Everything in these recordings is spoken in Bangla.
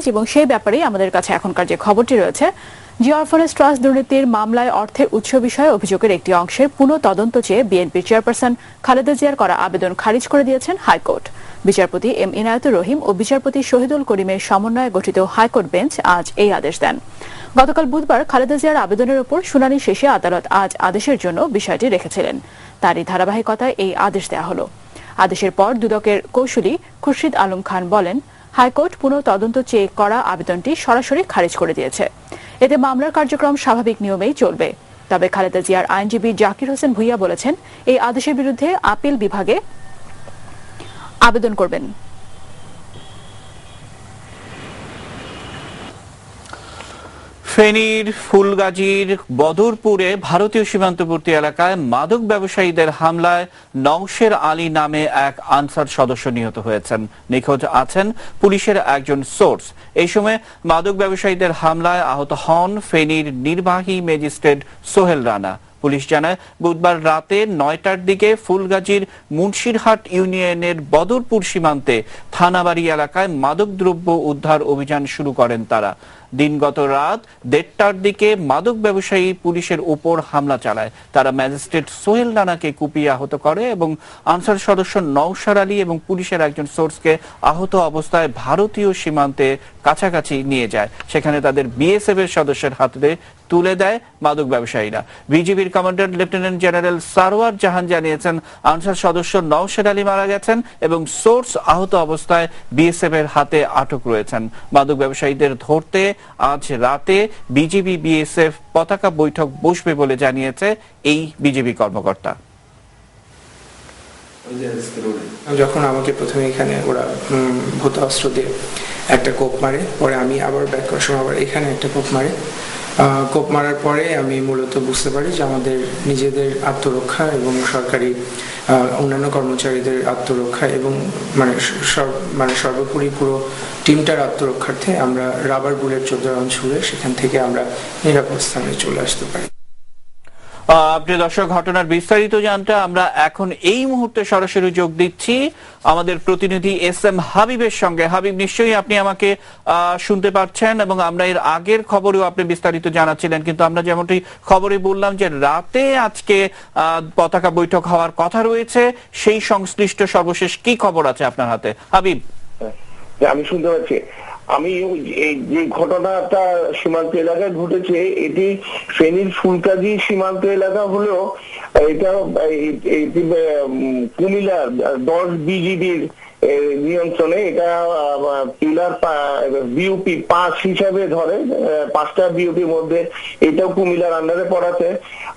খারিজ এবং সেই ব্যাপারেই আমাদের কাছে এখনকার যে খবরটি রয়েছে, জিয়া অরফানেজ ট্রাস্ট দুর্নীতির মামলায় অর্থের উৎস বিষয়ে অভিযোগের একটি অংশের পুনঃ তদন্ত চেয়ে বিএনপির চেয়ারপারসন খালেদা জিয়ার করা আবেদন খারিজ করে দিয়েছেন হাইকোর্ট। বিচারপতি এম ইনায়েতুর রহিম ও বিচারপতি শহীদুল করিমের সমন্বয়ে গঠিত হাইকোর্ট বেঞ্চ আজ এই আদেশ দেন। গতকাল বুধবার খালেদা জিয়ার আবেদনের উপর শুনানি শেষে আদালত আজ আদেশের জন্য বিষয়টি রেখেছিলেন। তারই ধারাবাহিকতায় এই আদেশ দেওয়া হলো। আদেশের পর দুদকের কৌঁসুলি খুরশিদ আলম খান বলেন, হাইকোর্ট পুনঃ তদন্ত চেয়ে করা আবেদনটি সরাসরি খারিজ করে দিয়েছে। এতে মামলার কার্যক্রম স্বাভাবিক নিয়মেই চলবে। তবে খালেদা জিয়ার আইনজীবী জাকির হোসেন ভুইয়া বলেছেন, এই আদেশের বিরুদ্ধে আপিল বিভাগে আবেদন করবেন। ফেনীর ফুলগাজীর বদরপুরে ভারতীয় সীমান্তবর্তী এলাকায় মাদক ব্যবসায়ীদের হামলায় নওশের আলী নামে এক আনসার সদস্য নিহত হয়েছেন। নিখোঁজ আছেন পুলিশের একজন সোর্স। এই সময় মাদক ব্যবসায়ীদের হামলায় আহত হন ফেনীর নির্বাহী ম্যাজিস্ট্রেট সোহেল রানা। পুলিশ জানায়, বুধবার রাতে 9টার দিকে ফুলগাজীর মুন্সিরহাট ইউনিয়নের বদরপুর সীমান্তে থানাবাড়ি এলাকায় মাদকদ্রব্য উদ্ধার অভিযান শুরু করেন তারা। দিনগত রাত 1:30টার দিকে মাদক ব্যবসায়ী পুলিশের উপর হামলা চালায়। তারা ম্যাজিস্ট্রেট সোহেল রানাকে কুপিয়ে আহত করে এবং আনসার সদস্য নওশার আলী এবং পুলিশের একজন সোর্সকে আহত অবস্থায় ভারতীয় সীমান্তে কাছাকাছি নিয়ে যায়। সেখানে তাদের বিএসএফ এর সদস্যের হাতে তুলে দেয় মাদক ব্যবসায়ীরা। বিজিবির কমান্ডার লেফটেন্যান্ট জেনারেল সারওয়ার জাহান জানিয়েছেন, আনসার সদস্য নওশার আলী মারা গেছেন এবং সোর্স আহত অবস্থায় বিএসএফ এর হাতে আটক রয়েছেন। মাদক ব্যবসায়ীদের ধরতে আজ রাতে বিজিবি বিএসএফ পতাকা বৈঠক বসবে বলে জানিয়েছে এই বিজিবি কর্মকর্তা। যখন আমাকে প্রথমে এখানে ওরা ভূত অস্ত্র দিয়ে একটা কোপ মারে, পরে আমি আবার ব্যাক করার সময় আবার এখানে একটা কোপ মারে। কোপ মারার পরে আমি মূলত বুঝতে পারি যে আমাদের নিজেদের আত্মরক্ষা এবং সরকারি অন্যান্য কর্মচারীদের আত্মরক্ষা এবং সর্বোপরি পুরো টিমটার আত্মরক্ষার্থে আমরা রাবার বুলেট 14 রাউন্ড ছুড়ে সেখান থেকে আমরা নিরাপদ স্থানে চলে আসতে পারি। প্রিয় দর্শক, ঘটনার বিস্তারিত জানতে আমরা এখন এই মুহূর্তে সরাসরি যোগ দিচ্ছি আমাদের প্রতিনিধি এস.এম. হাবিবের সঙ্গে। হাবিব, নিশ্চয়ই আপনি আমাকে শুনতে পাচ্ছেন এবং আমরা এর আগের খবরেও আপনি বিস্তারিত জানাচ্ছিলেন, কিন্তু আমরা যেমনটি খবরে বললাম যে রাতে আজকে পতাকা বৈঠক হওয়ার কথা রয়েছে, সেই সংশ্লিষ্ট সর্বশেষ কি খবর আছে আপনার হাতে? হাবিব, আমি শুনতে পাচ্ছি। আমি এই যে ঘটনাটা সীমান্ত এলাকায় ঘটেছে, এটি ফেনীর ফুলকাজী সীমান্ত এলাকা হলেও এটা কুমিল্লার 10 বিজিবির নিয়ন্ত্রণে। এটা পিলার বিউপি 5 হিসাবে ধরে, 5টা বিউপির মধ্যে এটাও কুমিল্লার আন্ডারে পড়াতে।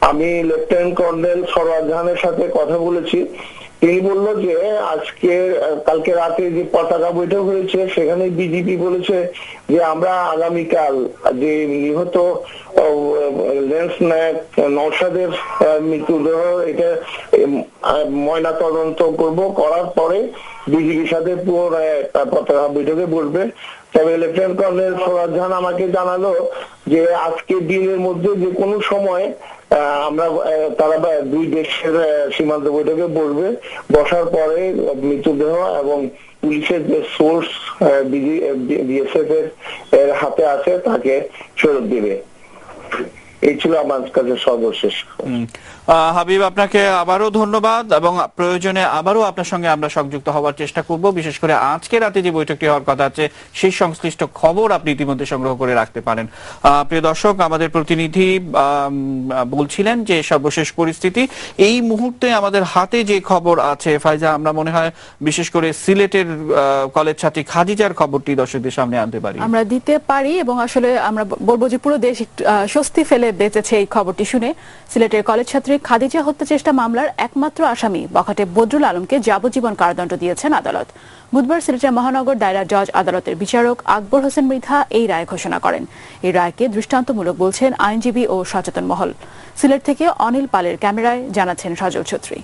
আমি লেফটেন্যান্ট কর্নেল সরওয়ার জাহানের সাথে কথা বলেছি। তিনি বললো যে কালকে রাতে যে পতাকা বৈঠক হয়েছে সেখানে বিজিবি বলেছে যে আমরা আগামীকাল যে নিহত লেন্স নায়ক নওশাদের মৃতদেহ এটা ময়না তদন্ত করার পরে বিজিবির সাথে পুনরায় পতাকা বৈঠকে বসবে। তবে লেফটেন্যান্ট কর্নেল সরওয়ার জাহান আমাকে জানালো যে আজকের দিনের মধ্যে যে কোনো সময় তারা দুই দেশের সীমান্ত বৈঠকে বসবে। বসার পরে মৃতদেহ এবং পুলিশের যে সোর্স বিএসএফ এর হাতে আছে তাকে ফেরত দিবে। এই ছিল আমার কাছে সর্বশেষ। হাবিব, আপনাকে আবারও ধন্যবাদ এবং প্রয়োজনে আবারও আপনার সঙ্গে আমরা সংযুক্ত হওয়ার চেষ্টা করব। বিশেষ করে আজকে রাতে যে বৈঠকটি হওয়ার কথা আছে সেই সংশ্লিষ্ট খবর আপনি ইতিমধ্যে সংগ্রহ করে রাখতে পারেন। প্রিয় দর্শক, আমাদের প্রতিনিধি বলছিলেন যে সর্বশেষ পরিস্থিতি এই মুহূর্তে আমাদের হাতে যে খবর আছে, ফাইজা, আমরা মনে হয় বিশেষ করে সিলেটের কলেজ ছাত্রী খাদিজার খবরটি দর্শকদের সামনে আনতে পারি, আমরা দিতে পারি এবং আসলে আমরা বলবো যে পুরো দেশ স্বস্তি ফেলে বেঁচেছে এই খবরটি শুনে। সিলেটের কলেজ ছাত্রী খাদিজা হত্যা চেষ্টা মামলার একমাত্র আসামি বখাটে বদরুল আলমকে যাবজ্জীবন কারাদণ্ড দিয়েছেন আদালত। বুধবার সিলেটের মহানগর দায়রা জজ আদালতের বিচারক আকবর হোসেন মৃধা এই রায় ঘোষণা করেন। এই রায়কে দৃষ্টান্তমূলক বলছেন আইনজীবী ও সচেতন মহল। সিলেট থেকে অনিল পালের ক্যামেরায় জানাচ্ছেন সজল ছত্রী।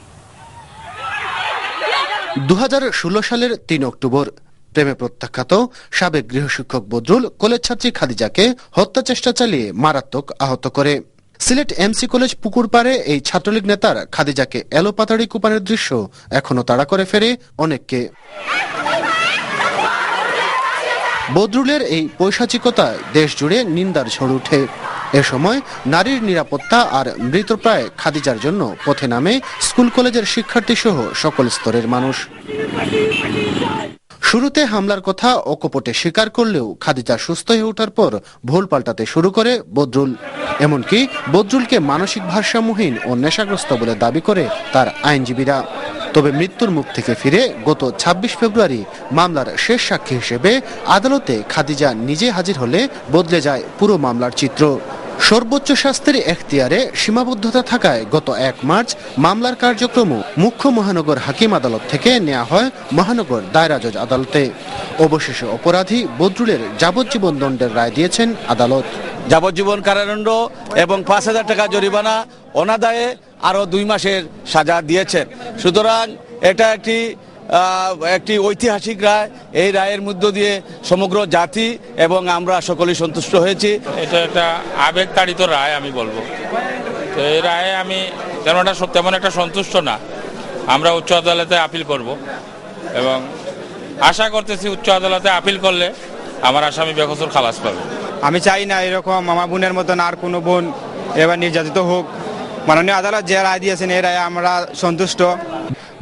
2016 সালের 3 অক্টোবর প্রেমে প্রত্যাখ্যাত সাবেক গৃহশিক্ষক বদরুল কলেজ ছাত্রী খাদিজাকে হত্যা চেষ্টা চালিয়ে মারাত্মক আহত করে। সিলেট এমসি কলেজ পুকুর পাড়ে এই ছাত্রলীগ নেতার খাদিজাকে এলোপাতাড়ি কুপানের দৃশ্য এখনো তাড়া করে ফেরে অনেককে। বদরুলের এই পৈশাচিকতায় দেশ জুড়ে নিন্দার ঝড় ওঠে। এ সময় নারীর নিরাপত্তা আর মৃতপ্রায় খাদিজার জন্য পথে নামে স্কুল কলেজের শিক্ষার্থী সহ সকল স্তরের মানুষ। শুরুতে হামলার কথা অকপটে স্বীকার করলেও খাদিজা সুস্থ হয়ে ওঠার পর ভুল পাল্টাতে শুরু করে বদরুল। এমনকি বদরুলকে মানসিক ভারসাম্যহীন ও নেশাগ্রস্ত বলে দাবি করে তার আইনজীবীরা। তবে মৃত্যুর মুখ থেকে ফিরে গত ২৬ ফেব্রুয়ারি মামলার শেষ সাক্ষী হিসেবে আদালতে খাদিজা নিজে হাজির হলে বদলে যায় পুরো মামলার চিত্র। সর্বোচ্চ শাস্তির এখতিয়ারে সীমাবদ্ধতা থাকায় গত ১ মার্চ মামলার কার্যক্রম মুখ্য মহানগর হাকিম আদালত থেকে নেওয়া হয় মহানগর দায়রা জজ আদালতে। অবশেষে অপরাধী বদরুলের যাবজ্জীবন দণ্ডের রায় দিয়েছেন আদালত। যাবজ্জীবন কারাদণ্ড এবং ৫,০০০ টাকা জরিমানা, অনাদায়ে আরো ২ মাসের সাজা দিয়েছেন। সুতরাং এটা একটি ঐতিহাসিক রায়। এই রায়ের মধ্য দিয়ে সমগ্র জাতি এবং আমরা সকলেই সন্তুষ্ট হয়েছি। এটা একটা আবেগতাড়িত রায় আমি বলবো। তো এই রায়ে আমি তেমন একটা সন্তুষ্ট না। আমরা উচ্চ আদালতে আপিল করব এবং আশা করতেছি উচ্চ আদালতে আপিল করলে আমার আসামি বেকসুর খালাস পাবে। আমি চাই না এরকম আমার বোনের মতন আর কোনো বোন এবার নির্যাতিত হোক। মাননীয় আদালত যে রায় দিয়েছেন এই রায়ে আমরা সন্তুষ্ট।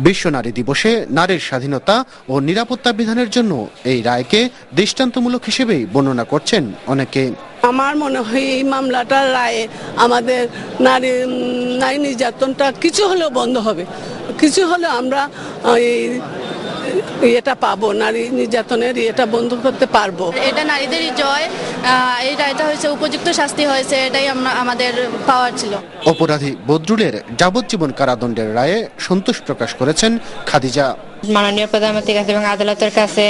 বিশ্ব নারী দিবসে নারীর স্বাধীনতা ও নিরাপত্তা বিধানের জন্য এই রায়কে দৃষ্টান্তমূলক হিসেবেই বর্ণনা করছেন অনেকে। আমার মনে হয় এই মামলাটার রায়ে আমাদের নারী নির্যাতনটা কিছু হলেও বন্ধ হবে, কিছু হলেও আমরা এটা পাবো, নারী নির্যাতনের এটা বন্ধ করতে পারবো। এটা নারীদেরই জয়। এই রায়টা হয়েছে, উপযুক্ত শাস্তি হয়েছে, এটাই আমাদের পাওয়ার ছিল। অপরাধী বদরুলের যাবজ্জীবন কারাদণ্ডের রায়ে সন্তোষ প্রকাশ করেছেন খাদিজা। মাননীয় প্রধানমন্ত্রীর কাছে এবং আদালতের কাছে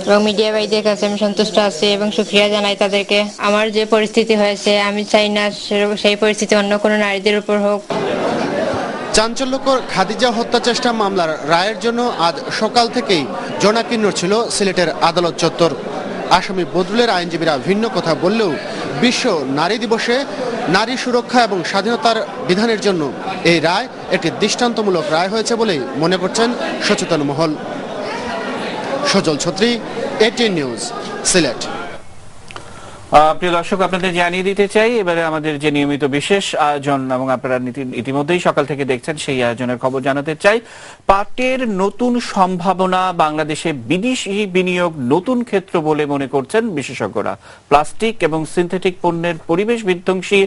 এবং মিডিয়া ভাইদের কাছে আমি সন্তুষ্ট আছি এবং শুকরিয়া জানাই তাদেরকে। আমার যে পরিস্থিতি হয়েছে আমি চাই না সেই পরিস্থিতি অন্য কোনো নারীদের উপর হোক। চাঞ্চল্যকর খাদিজা হত্যা চেষ্টা মামলার রায়ের জন্য আজ সকাল থেকেই জনাকীর্ণ ছিল সিলেটের আদালত চত্বর। আসামি বদরুলের আইনজীবীরা ভিন্ন কথা বললেও বিশ্ব নারী দিবসে নারী সুরক্ষা এবং স্বাধীনতার বিধানের জন্য এই রায় একটি দৃষ্টান্তমূলক রায় হয়েছে বলেই মনে করছেন সচেতন মহল। সজল ছত্রী, এটিএন নিউজ, সিলেট। প্রিয় দর্শক, আপনাদের জানিয়ে দিতে চাই এবারে আমাদের যে নিয়মিত বিশেষ আয়োজন এবং আপনারা ইতিমধ্যেই সকাল থেকে দেখছেন সেই আয়োজনের খবর জানাতে চাই। পাটের নতুন সম্ভাবনা, বাংলাদেশে বিদেশি বিনিয়োগ নতুন ক্ষেত্র বলে মনে করছেন বিশেষজ্ঞরা। প্লাস্টিক এবং সিনথেটিক পণ্যের পরিবেশ বিধ্বংসী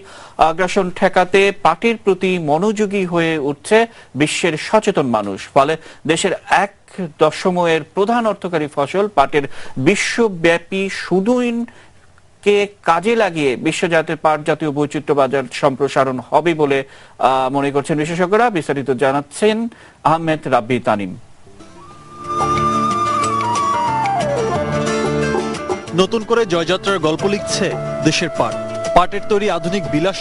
আগ্রাসন ঠেকাতে পাটের প্রতি মনোযোগী হয়ে উঠছে বিশ্বের সচেতন মানুষ। ফলে দেশের ১.এর প্রধান অর্থকারী ফসল পাটের বিশ্বব্যাপী সুদূন কে কাজে লাগিয়ে বিশ্বজাতের পাট জাতীয় বৈচিত্র্য বাজার সম্প্রসারণ হবে বলে মনে করছেন বিশেষজ্ঞরা। বিস্তারিত জানাচ্ছেন আহমেদ রাব্বি তানিম। নতুন করে জয়যাত্রার গল্প লিখছে দেশের পাট। পাটের তৈরি আধুনিক বিলাস